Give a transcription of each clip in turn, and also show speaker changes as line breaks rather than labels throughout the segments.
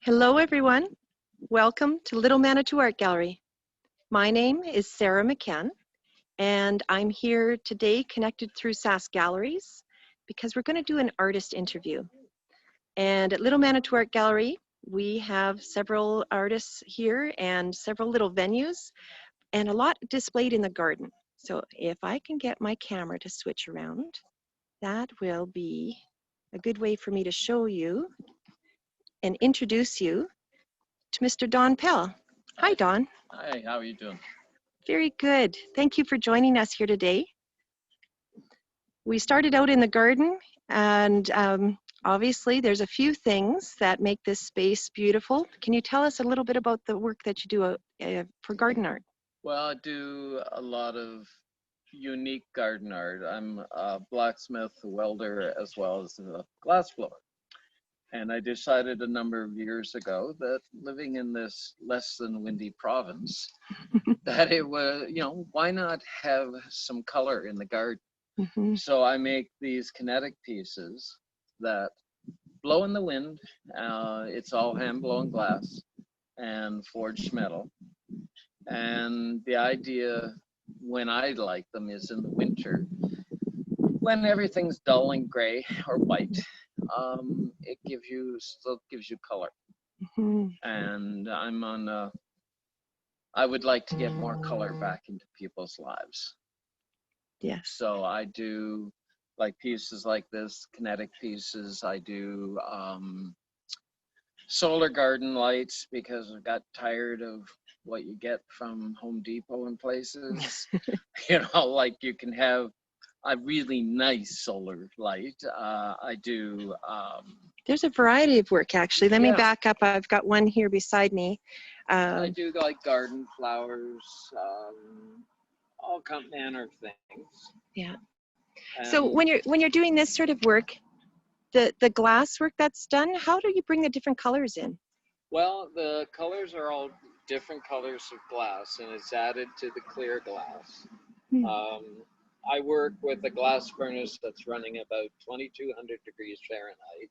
Hello, everyone. Welcome to Little Manitou Art Gallery. My name is Sarah McKen, and I'm here today connected through Sask Galleries because we're going to do an artist interview. And at Little Manitou Art Gallery, we have several artists here and several little venues and a lot displayed in the garden. So if I can get my camera to switch around, that will be a good way for me to show you and introduce you to Mr. Don Pell. Hi, Don.
Hi, how are you doing?
Very good. Thank you for joining us here today. We started out in the garden, and obviously there's a few things that make this space beautiful. Can you tell us a little bit about the work that you do for garden art?
Well, I do a lot of unique garden art. I'm a blacksmith, a welder, as well as a glass blower. And I decided a number of years ago that living in this less than windy province, that it was, why not have some color in the garden?
Mm-hmm.
So I make these kinetic pieces that blow in the wind. It's all hand-blown glass and forged metal. And the idea when I like them is in the winter, when everything's dull and gray or white, it still gives you color.
Mm-hmm.
And I would like to get more color back into people's lives.
Yes.
So I do like pieces like this, kinetic pieces. I do solar garden lights because I got tired of what you get from Home Depot and places. Like you can have a really nice solar light. I do.
There's a variety of work, actually. Let me back up. I've got one here beside me.
I do like garden flowers, all manner of things.
Yeah. So when you're doing this sort of work, the glass work that's done, how do you bring the different colors in?
Well, the colors are all different colors of glass, and it's added to the clear glass. I work with a glass furnace that's running about 2200 degrees Fahrenheit,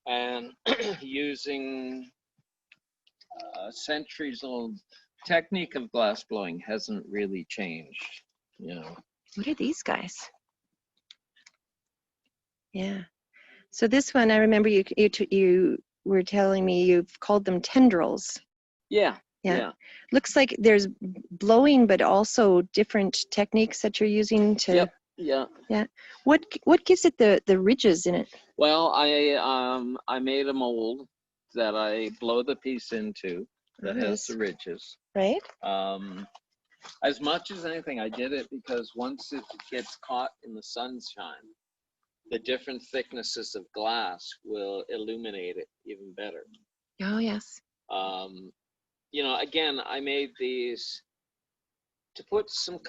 and using centuries-old technique of glass blowing hasn't really changed.
What are these guys? Yeah. So this one, I remember you were telling me you've called them tendrils.
Yeah.
Looks like there's blowing, but also different techniques that you're using to.
Yep.
Yeah. What gives it the ridges in it?
Well, I made a mold that I blow the piece into that has the ridges.
Right.
As much as anything, I did it because once it gets caught in the sunshine, the different thicknesses of glass will illuminate it even better.
Oh, yes.
Again, I made these to put some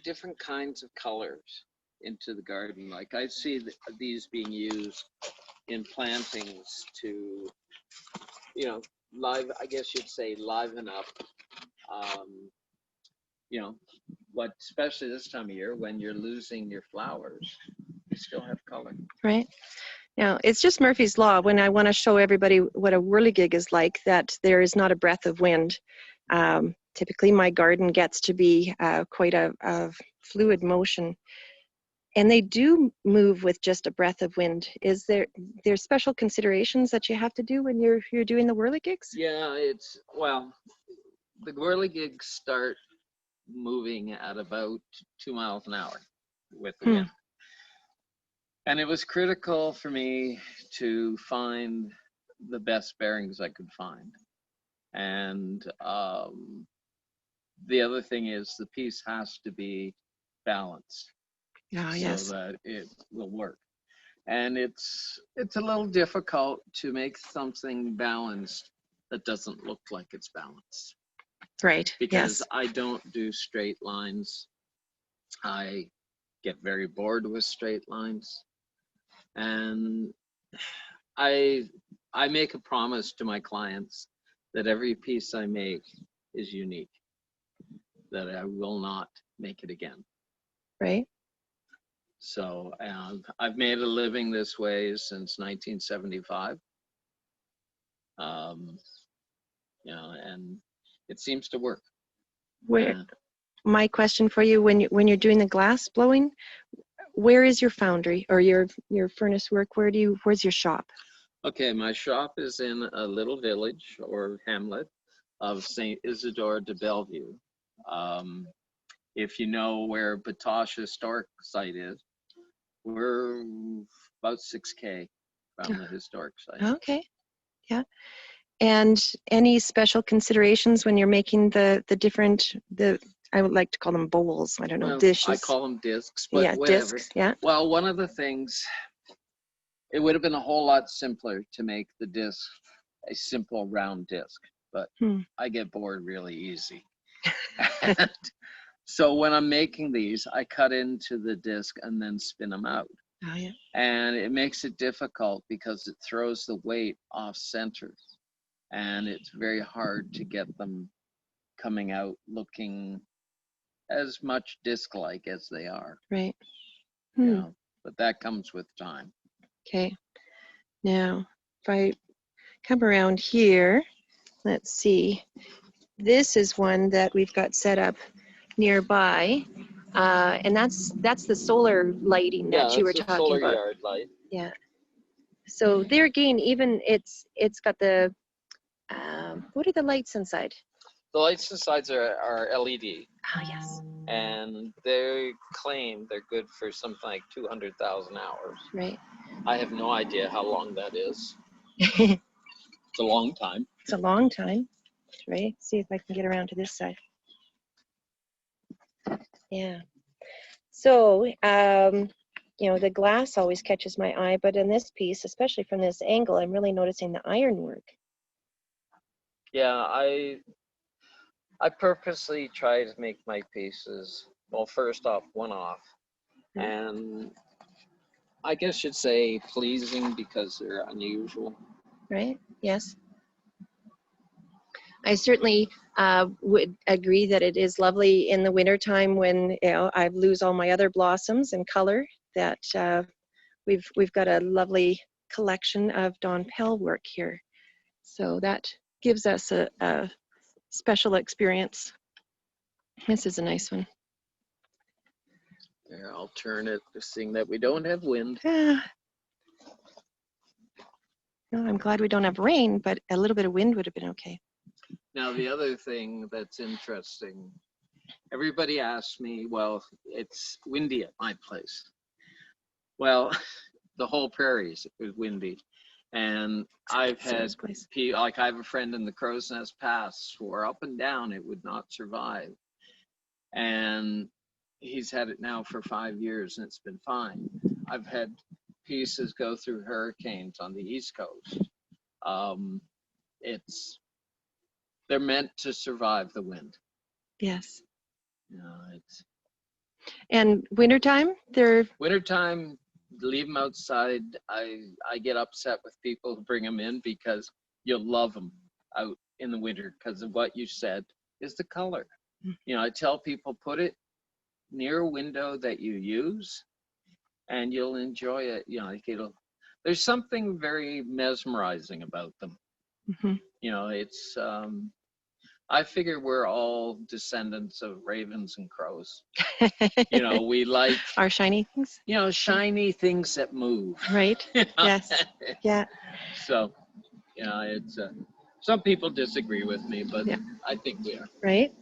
different kinds of colors into the garden. Like I see these being used in plantings to, I guess you'd say liven up, especially this time of year when you're losing your flowers, you still have color.
Right. Now, it's just Murphy's Law when I want to show everybody what a whirligig is like, that there is not a breath of wind. Typically, my garden gets to be quite a fluid motion. And they do move with just a breath of wind. Is there's special considerations that you have to do when you're doing the whirligigs?
Yeah, the whirligigs start moving at about 2 miles an hour with the wind. And it was critical for me to find the best bearings I could find. And the other thing is the piece has to be balanced so that it will work. And it's a little difficult to make something balanced that doesn't look like it's balanced.
Right.
Because I don't do straight lines. I get very bored with straight lines. And I make a promise to my clients that every piece I make is unique, that I will not make it again.
Right.
So I've made a living this way since 1975. You know, and it seems to work.
Where, my question for you, when you're doing the glass blowing, where is your foundry or your furnace work? Where's your shop?
Okay, my shop is in a little village or hamlet of St. Isidore de Bellevue. If you know where Batoche Historic Site is, we're about 6K from the historic site.
Okay, yeah. And any special considerations when you're making the different, I would like to call them bowls, I don't know,
Well,
dishes.
I call them discs, but
yeah,
whatever.
discs, yeah.
Well, one of the things, it would have been a whole lot simpler to make the disc a simple round disc, but I get bored really easy. And so when I'm making these, I cut into the disc and then spin them out.
Oh, yeah.
And it makes it difficult because it throws the weight off center. And it's very hard to get them coming out looking as much disc-like as they are.
Right.
You know, but that comes with time.
Okay. Now, if I come around here, let's see. This is one that we've got set up nearby, and that's the solar lighting that you were talking
solar
about.
yard light.
Yeah. So there again, even it's got the what are the lights inside?
The lights inside are LED.
Oh, yes.
And they claim they're good for something like 200,000 hours.
Right.
I have no idea how long that is. It's a long time.
It's a long time. Right. See if I can get around to this side. Yeah. So, you know, the glass always catches my eye, but in this piece, especially from this angle, I'm really noticing the ironwork.
Yeah, I purposely try to make my pieces, well, first off, one-off, and I guess you'd say pleasing because they're unusual.
Right? Yes. I certainly would agree that it is lovely in the wintertime when, you know, I lose all my other blossoms and color, that we've got a lovely collection of Don Pell work here. So that gives us a special experience. This is a nice one.
There, I'll turn it, seeing that we don't have wind.
No, I'm glad we don't have rain, but a little bit of wind would have been okay.
Now, the other thing that's interesting, everybody asks me, well, it's windy at my place. Well, the whole prairie is windy. And I've had, like I have a friend in the Crow's Nest Pass swore up and down it would not survive. And he's had it now for 5 years and it's been fine. I've had pieces go through hurricanes on the East Coast. They're meant to survive the wind.
Yes.
You know,
and wintertime,
wintertime, leave them outside. I get upset with people who bring them in because you'll love them out in the winter because of what you said is the color. You know, I tell people put it near a window that you use and you'll enjoy it. You know, there's something very mesmerizing about them. You know, it's I figure we're all descendants of ravens and crows. You know, we like
our shiny things.
You know, shiny things that move.
Right. Yes. Yeah.
So, you know, it's some people disagree with me, but yeah. I think we are.
Right.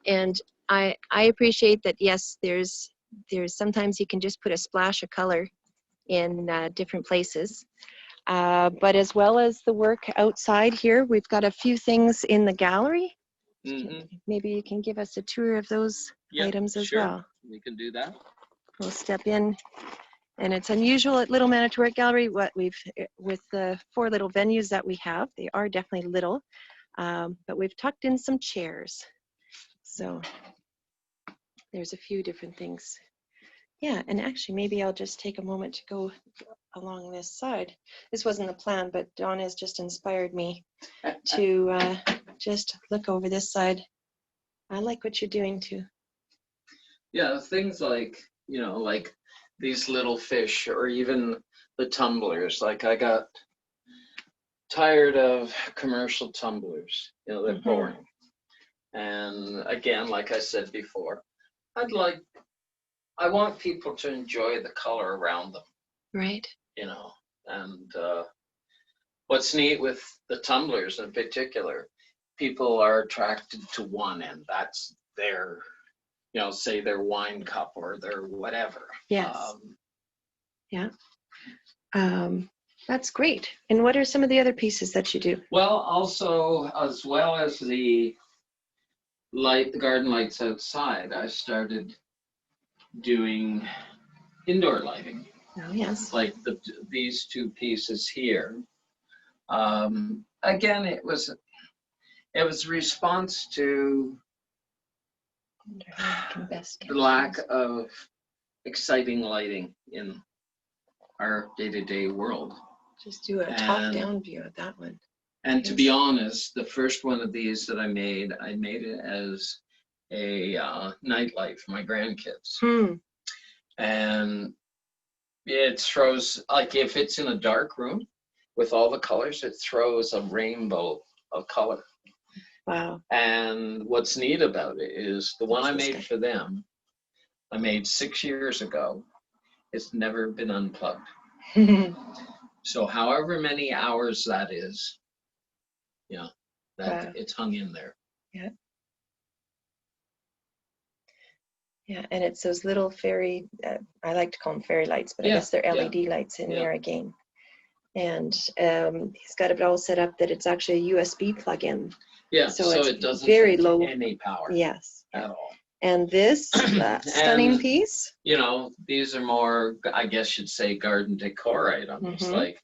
And I appreciate that. Yes, there's sometimes you can just put a splash of color in different places. But as well as the work outside here, we've got a few things in the gallery. Maybe you can give us a tour of those items as well.
We can do that.
We'll step in, and it's unusual at Little Manitou Art Gallery with the 4 little venues that we have. They are definitely little, but we've tucked in some chairs. So there's a few different things. Yeah, and actually maybe I'll just take a moment to go along this side. This wasn't the plan, but Don has just inspired me to just look over this side. I like what you're doing too.
Yeah, things like, you know, like these little fish, or even the tumblers. Like I got tired of commercial tumblers. You know, they're boring. And again, like I said before, I want people to enjoy the color around them.
Right.
You know, and what's neat with the tumblers in particular, people are attracted to one, and that's their, you know, say their wine cup or their whatever.
Yes. Yeah. That's great. And what are some of the other pieces that you do?
Well, also, as well as the garden lights outside, I started doing indoor lighting.
Oh, yes.
Like these two pieces here. Again, it was response to the lack of exciting lighting in our day-to-day world.
Just do a top-down view of that one.
And to be honest, the first one of these that I made it as a nightlight for my grandkids. And it throws, like if it's in a dark room with all the colors, it throws a rainbow of color.
Wow. And
what's neat about it is the one I made for them, I made 6 years ago. It's never been unplugged. So however many hours that is, yeah, that it's hung in there.
Yeah. Yeah, and it's those little fairy, I like to call them fairy lights, but I guess they're LED lights in there again. And he's got it all set up that it's actually a USB plug-in.
Yeah,
so
it doesn't
very
take
low
any power.
Yes.
At all.
And this stunning piece?
You know, these are more, I guess you'd say, garden decor items. Like,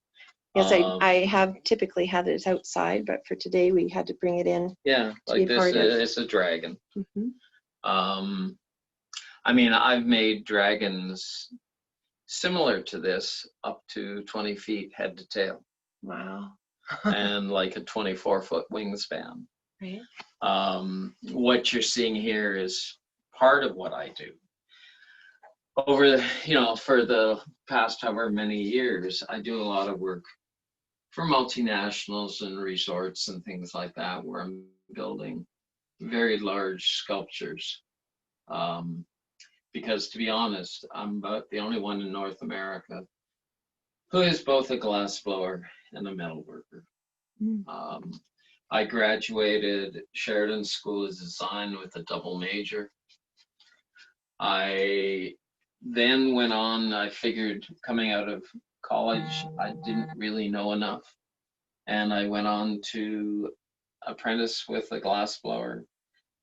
yes, I have typically had it outside, but for today we had to bring it in.
Yeah, like this is a dragon. I mean, I've made dragons similar to this up to 20 feet head to tail.
Wow.
And like a 24-foot wingspan.
Right.
What you're seeing here is part of what I do. Over, you know, for the past however many years, I do a lot of work for multinationals and resorts and things like that, where I'm building very large sculptures. Because to be honest, I'm about the only one in North America who is both a glass blower and a metal worker. I graduated Sheridan School of Design with a double major. I then went on, I figured coming out of college, I didn't really know enough. And I went on to apprentice with a glass blower.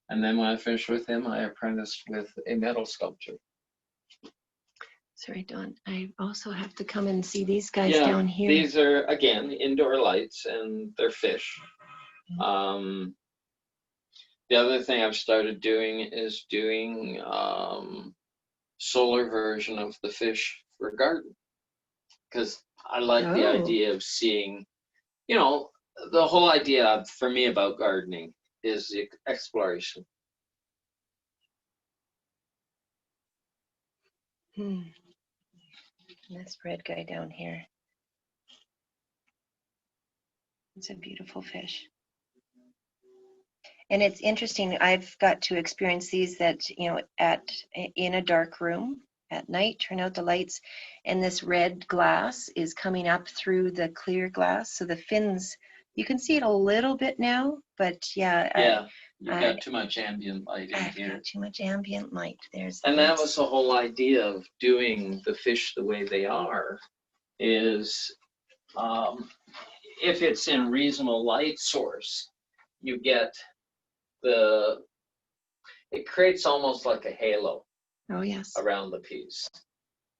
And then when I finished with him, I apprenticed with a metal sculptor.
Sorry, Don, I also have to come and see these guys down here.
These are, again, indoor lights, and they're fish. The other thing I've started doing is doing solar version of the fish for a garden. Because I like the idea of seeing, you know, the whole idea for me about gardening is the exploration.
This red guy down here. It's a beautiful fish. And it's interesting, I've got to experience these that, you know, in a dark room at night, turn out the lights, and this red glass is coming up through the clear glass. So the fins, you can see it a little bit now, but
you've got too much ambient light in here.
Got too much ambient light.
And that was the whole idea of doing the fish the way they are, is if it's in reasonable light source, you get it creates almost like a halo.
Oh, yes.
Around the piece.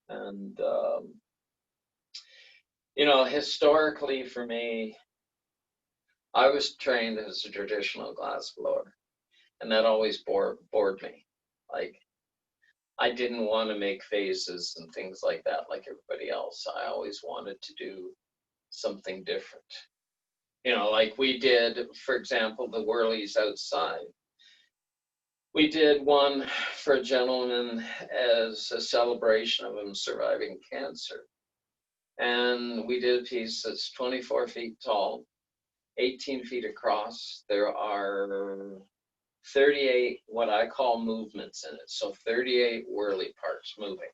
And, you know, historically for me, I was trained as a traditional glass blower, and that always bored me. Like, I didn't want to make faces and things like that like everybody else. I always wanted to do something different. You know, like we did, for example, the whirlies outside. We did one for a gentleman as a celebration of him surviving cancer. And we did a piece that's 24 feet tall, 18 feet across. There are 38 what I call movements in it. So 38 whirly parts moving.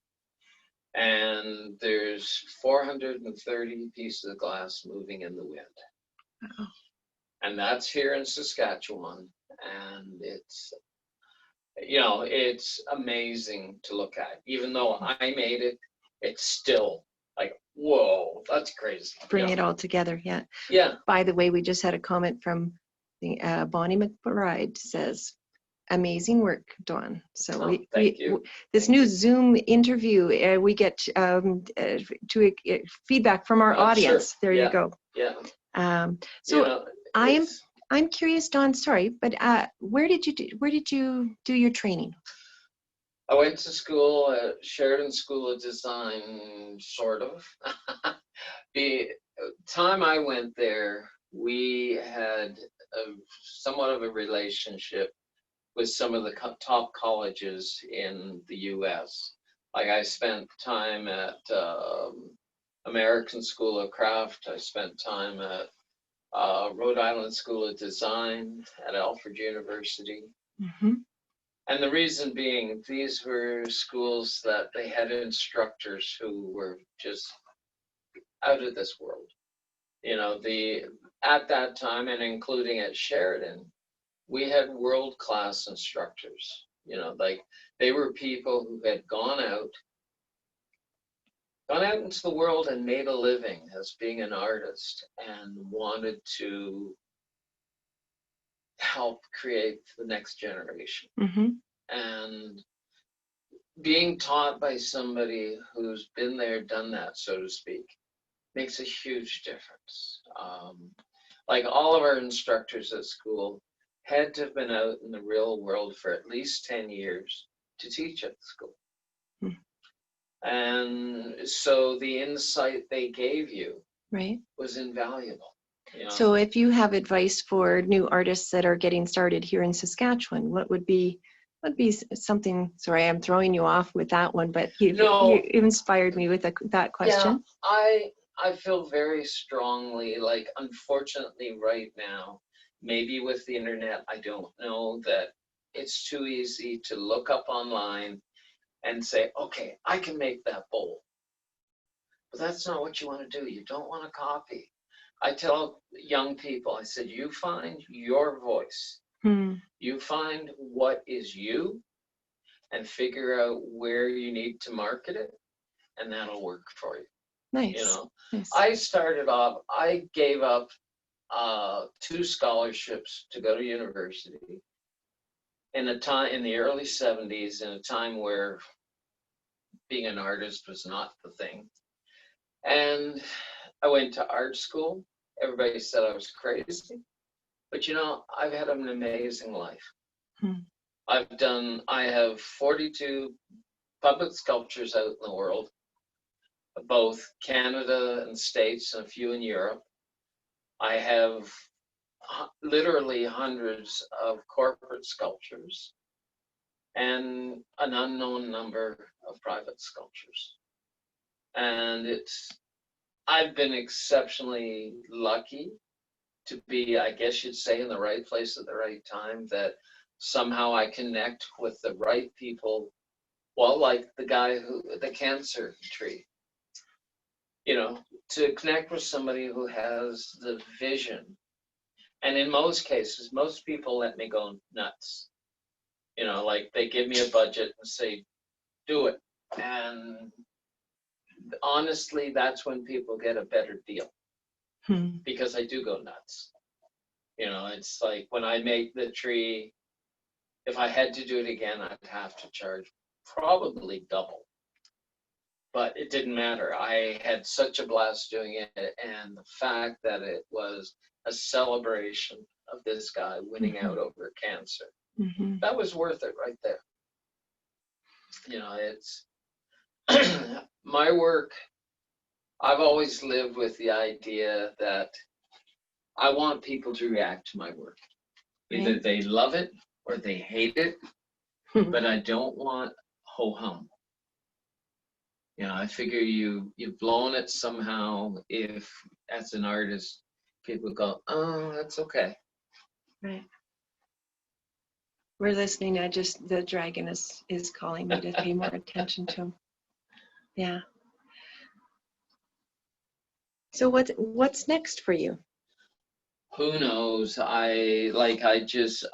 And there's 430 pieces of glass moving in the wind.
Wow.
And that's here in Saskatchewan. And it's, you know, it's amazing to look at. Even though I made it, it's still like, whoa, that's crazy.
Bring it all together, yeah.
Yeah.
By the way, we just had a comment from the, Bonnie McBride says, amazing work, Dawn. So
Thank you.
This new Zoom interview, we get feedback from our audience.
Sure.
There
Yeah.
you go.
Yeah.
So
you know,
I'm curious, Dawn. Sorry, but where did you do your training?
I went to school at Sheridan School of Design, sort of. The time I went there, we had somewhat of a relationship with some of the top colleges in the US. Like I spent time at American School of Craft. I spent time at Rhode Island School of Design, at Alfred University.
Mm-hmm.
And the reason being, these were schools that they had instructors who were just out of this world. You know, at that time, and including at Sheridan, we had world-class instructors. You know, like they were people who had gone out into the world and made a living as being an artist and wanted to help create the next generation.
Mm-hmm.
And being taught by somebody who's been there, done that, so to speak, makes a huge difference. Like all of our instructors at school had to have been out in the real world for at least 10 years to teach at the school. And so the insight they gave you was invaluable. You know?
So if you have advice for new artists that are getting started here in Saskatchewan, what would be something? Sorry, I'm throwing you off with that one, but you inspired me with that question.
Yeah, I feel very strongly, like, unfortunately right now, maybe with the internet, I don't know, that it's too easy to look up online and say, okay, I can make that bowl. But that's not what you want to do. You don't want to copy. I tell young people, I said, you find your voice. You find what is you and figure out where you need to market it, and that'll work for you.
Nice.
You know,
nice.
I started off, I gave up 2 scholarships to go to university in the early 70s, in a time where being an artist was not the thing. And I went to art school. Everybody said I was crazy, but you know, I've had an amazing life. I have 42 public sculptures out in the world, both Canada and States, and a few in Europe. I have literally hundreds of corporate sculptures and an unknown number of private sculptures. And I've been exceptionally lucky to be, I guess you'd say, in the right place at the right time, that somehow I connect with the right people. Well, like the cancer tree, you know, to connect with somebody who has the vision. And in most cases, most people let me go nuts. You know, like they give me a budget and say, do it. And honestly, that's when people get a better deal, because I do go nuts. You know, it's like when I make the tree, if I had to do it again, I'd have to charge probably double. But it didn't matter. I had such a blast doing it. And the fact that it was a celebration of this guy winning out over cancer, that was worth it right there. You know, it's my work. I've always lived with the idea that I want people to react to my work. Either they love it or they hate it, but I don't want ho-hum. You know, I figure you've blown it somehow if, as an artist, people go, oh, that's okay.
Right. We're listening. The dragon is calling me to pay more attention to him. Yeah. So what's next for you?
Who knows? I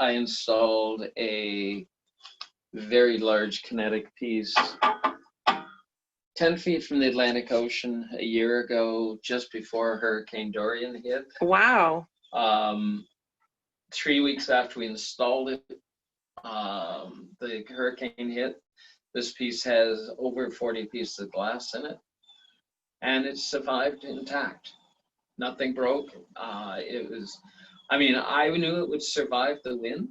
installed a very large kinetic piece 10 feet from the Atlantic Ocean a year ago, just before Hurricane Dorian hit.
Wow.
3 weeks after we installed it, the hurricane hit. This piece has over 40 pieces of glass in it, and it survived intact. Nothing broke. I knew it would survive the wind,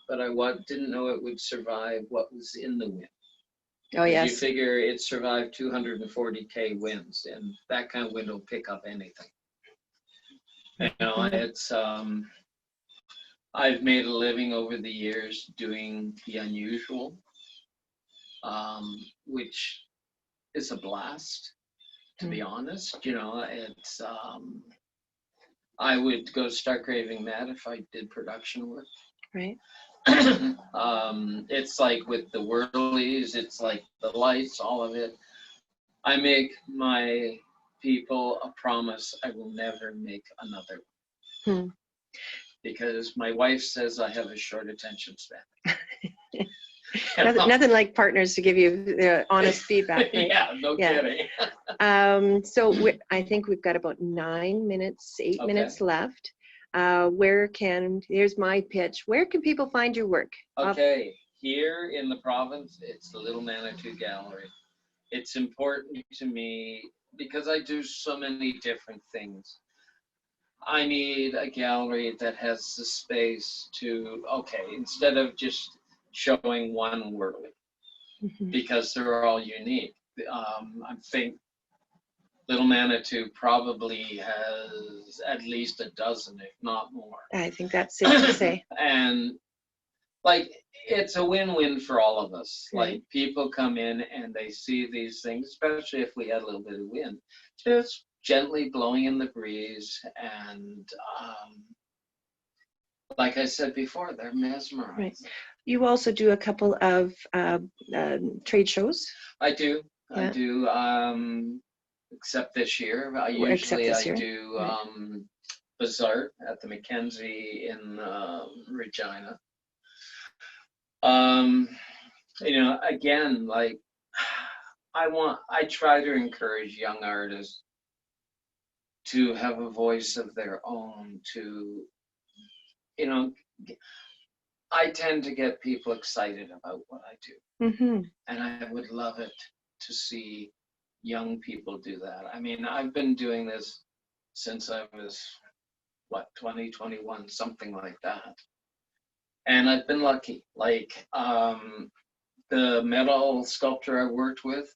but I didn't know it would survive what was in the wind.
Oh, yes.
You figure it survived 240K winds, and that kind of wind will pick up anything. You know, it's, I've made a living over the years doing the unusual, which is a blast, to be honest. You know, it's, I would go stark raving mad if I did production work.
Right.
It's like with the whirlies, it's like the lights, all of it. I make my people a promise I will never make another one. Because my wife says I have a short attention span.
Nothing like partners to give you honest feedback. Right?
Yeah, no kidding.
So I think we've got about 9 minutes, 8 minutes left. Here's my pitch. Where can people find your work?
Okay, here in the province, it's the Little Manitou Gallery. It's important to me because I do so many different things. I need a gallery that has the space to, instead of just showing one whirly, because they're all unique. I think Little Manitou probably has at least a dozen, if not more.
I think that's safe to say.
And like, it's a win-win for all of us.
Right.
Like, people come in and they see these things, especially if we had a little bit of wind, just gently blowing in the breeze. And like I said before, they're mesmerized. Right.
You also do a couple of trade shows.
I do. Yeah. I do. Except this year. I do Bazaar at the Mackenzie in Regina. You know, again, like I try to encourage young artists to have a voice of their own, to, you know, I tend to get people excited about what I do. And I would love it to see young people do that. I mean, I've been doing this since I was, 20, 21, something like that. And I've been lucky. Like, the metal sculptor I worked with,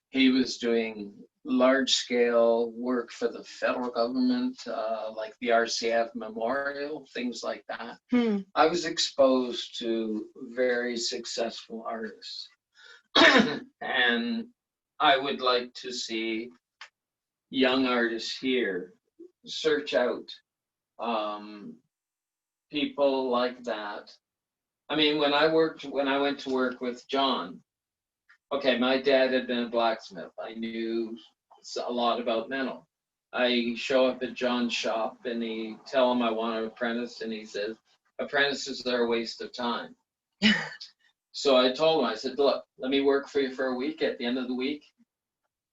he was doing large scale work for the federal government, like the RCF Memorial, things like that. I was exposed to very successful artists. And I would like to see young artists here search out people like that. I mean, when I went to work with John, my dad had been a blacksmith. I knew a lot about metal. I show up at John's shop and tell him I want an apprentice, and he says, apprentices are a waste of time. So I told him, I said, look, let me work for you for a week. At the end of the week,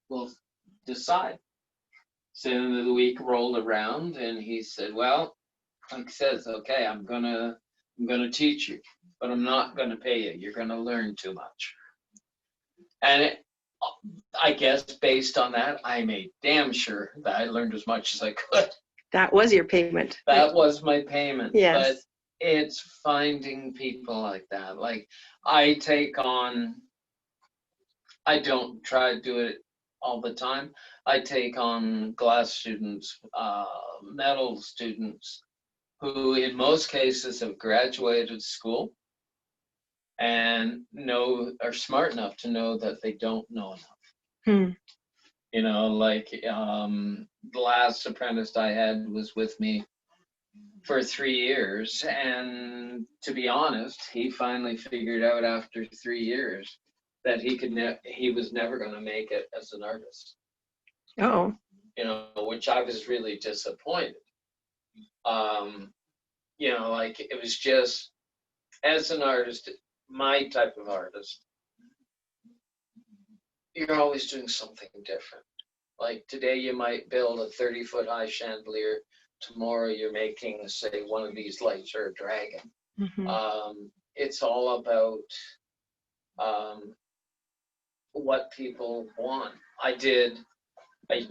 we'll decide. So the end of the week rolled around, and he said, well, like says, okay, I'm gonna teach you, but I'm not gonna pay you. You're gonna learn too much. And I guess based on that, I made damn sure that I learned as much as I could.
That was your payment.
That was my payment.
Yes.
But it's finding people like that. Like, I don't try to do it all the time. I take on glass students, metal students, who in most cases have graduated school and are smart enough to know that they don't know enough.
Hmm.
You know, like the last apprentice I had was with me for 3 years, and to be honest, he finally figured out after 3 years that he was never going to make it as an artist.
Oh.
You know, which I was really disappointed. You know, like it was just, as an artist, my type of artist, you're always doing something different. Like today you might build a 30-foot high chandelier. Tomorrow you're making, say, one of these lights or a dragon. It's all about what people want.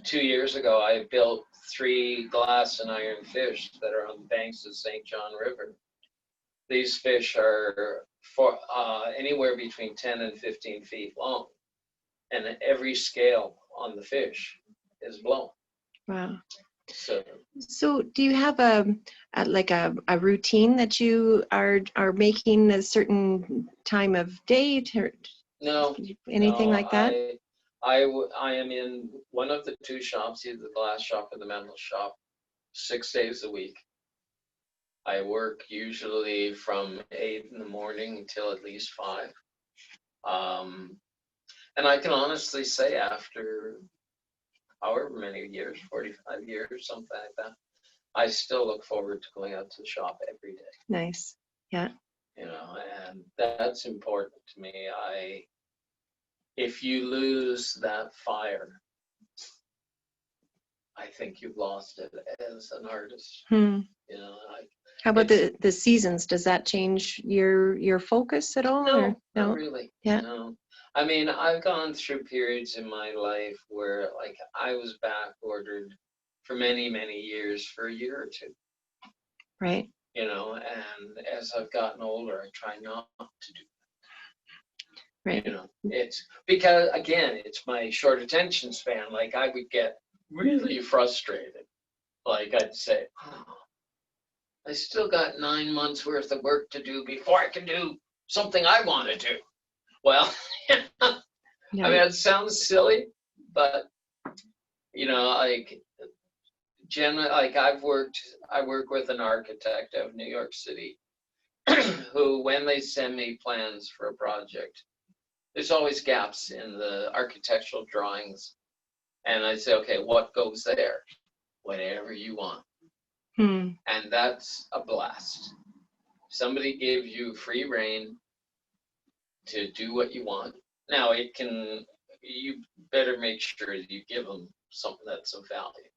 2 years ago, I built 3 glass and iron fish that are on the banks of St. John River. These fish are anywhere between 10 and 15 feet long, and every scale on the fish is blown.
Wow.
So
do you have a routine that you are making a certain time of day to anything like that?
I am in one of the 2 shops, either the glass shop or the metal shop, 6 days a week. I work usually from 8 in the morning until at least 5. And I can honestly say, after however many years, 45 years, something like that, I still look forward to going out to the shop every day.
Nice. Yeah.
You know, and that's important to me. If you lose that fire, I think you've lost it as an artist. You know,
how about the seasons? Does that change your focus at all?
No, not really.
Yeah.
No. I mean, I've gone through periods in my life where, like, I was back ordered for many, many years, for a year or 2.
Right.
You know, and as I've gotten older, I try not to do that.
Right.
You know, it's because, again, it's my short attention span. Like, I would get really frustrated. Like, I'd say, oh, I still got 9 months worth of work to do before I can do something I want to do. Well, I mean, it sounds silly, but, you know, like, generally, like, I work with an architect out of New York City who, when they send me plans for a project, there's always gaps in the architectural drawings. And I say, okay, what goes there? Whatever you want. And that's a blast. Somebody gives you free rein to do what you want. Now, you better make sure that you give them something that's of value.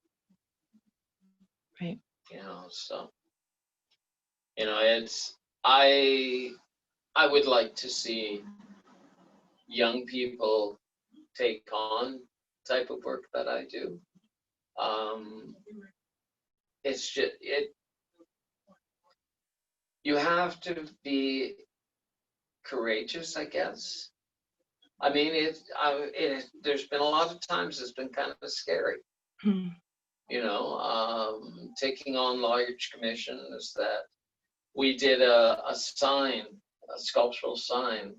Right.
You know, so, you know, I would like to see young people take on the type of work that I do. It's just, you have to be courageous, I guess. I mean, there's been a lot of times it's been kind of scary. You know, taking on large commissions. That we did a sculptural sign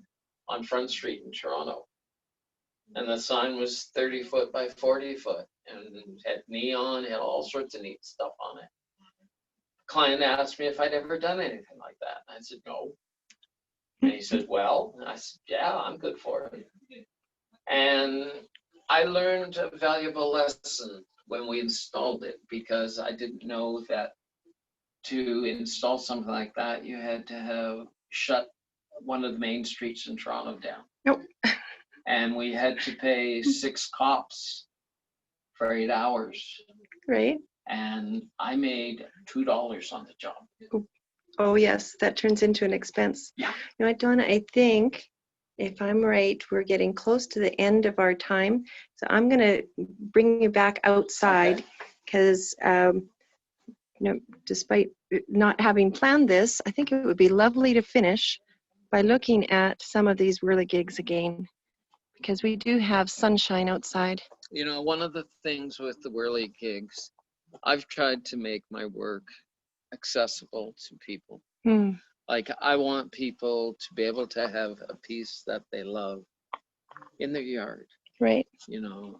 on Front Street in Toronto, and the sign was 30 foot by 40 foot, and had neon, had all sorts of neat stuff on it. Client asked me if I'd ever done anything like that. I said no. And he said, well, and I said, yeah, I'm good for it. And I learned a valuable lesson when we installed it, because I didn't know that to install something like that, you had to have shut one of the main streets in Toronto down.
Nope.
And we had to pay 6 cops for 8 hours.
Right.
And I made $2 on the job.
Oh, yes, that turns into an expense.
Yeah.
You know what, Donna, I think, if I'm right, we're getting close to the end of our time. So I'm going to bring you back outside, because, you know, despite not having planned this, I think it would be lovely to finish by looking at some of these whirligigs again, because we do have sunshine outside.
You know, one of the things with the whirligigs, I've tried to make my work accessible to people. Like, I want people to be able to have a piece that they love in their yard.
Right.
You know,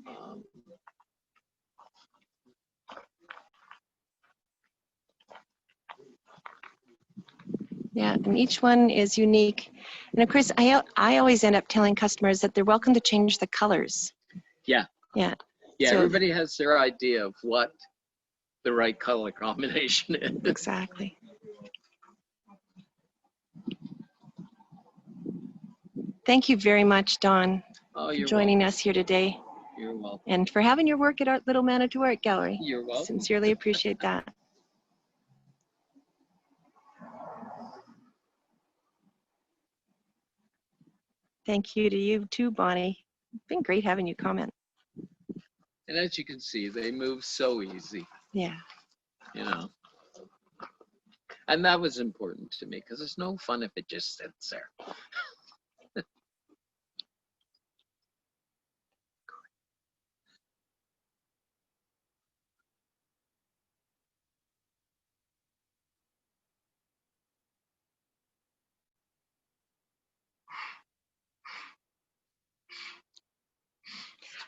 Yeah, and each one is unique. And of course, I always end up telling customers that they're welcome to change the colors.
yeah.
Yeah.
Yeah,
So,
everybody has their idea of what the right color combination is.
exactly. Thank you very much, Don,
Oh,
for
you're
joining
welcome.
us here today
You're welcome.
and for having your work at our Little Manitou Art Gallery.
You're welcome.
Sincerely appreciate that. Thank you to you too, Bonnie. It's been great having you comment.
And as you can see, they move so easy,
Yeah.
you know. And that was important to me because it's no fun if it just sits there.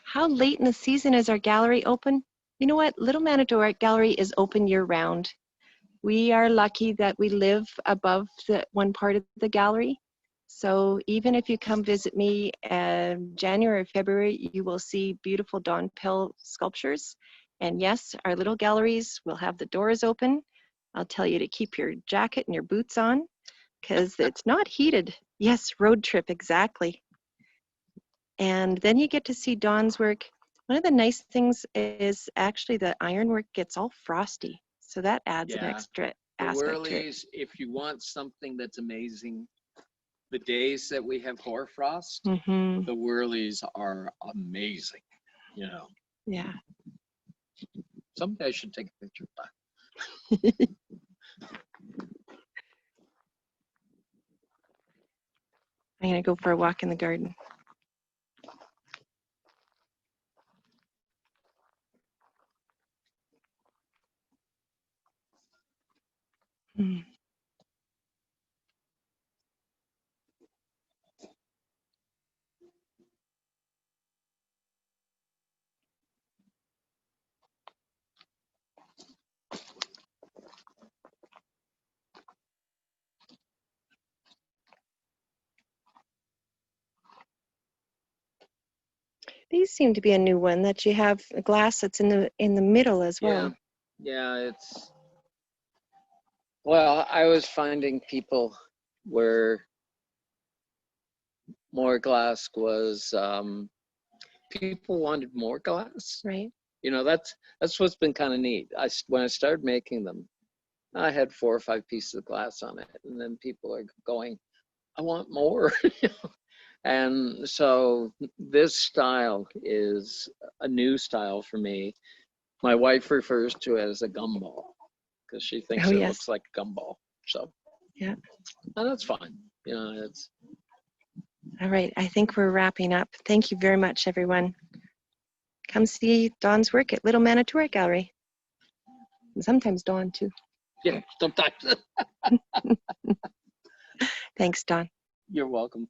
How late in the season is our gallery open? You know what? Little Manitou Art Gallery is open year round. We are lucky that we live above the one part of the gallery. So even if you come visit me in January or February, you will see beautiful Don Pell sculptures. And yes, our little galleries will have the doors open. I'll tell you to keep your jacket and your boots on because it's not heated. Yes, road trip, exactly. And then you get to see Don's work. One of the nice things is actually the ironwork gets all frosty. So that adds an
Yeah.
extra
The
aspect to it.
whirlies, if you want something that's amazing, the days that we have hoarfrost,
Mm-hmm.
the whirlies are amazing, you know.
Yeah.
Someday I should take a picture of that.
I'm going to go for a walk in the garden. Mm. These seem to be a new one that you have a glass that's in the middle as well.
Yeah, it's, well, I was finding people where more glass was, people wanted more glass.
Right.
You know, that's what's been kind of neat. When I started making them, I had 4 or 5 pieces of glass on it, and then people are going, I want more. And so this style is a new style for me. My wife refers to it as a gumball because she thinks
Oh,
it
yes.
looks like a gumball. So
Yeah.
and that's fine. You know, it's,
All right. I think we're wrapping up. Thank you very much, everyone. Come see Don's work at Little Manitou Art Gallery. And sometimes Don, too.
yeah, sometimes.
Thanks, Don.
You're welcome.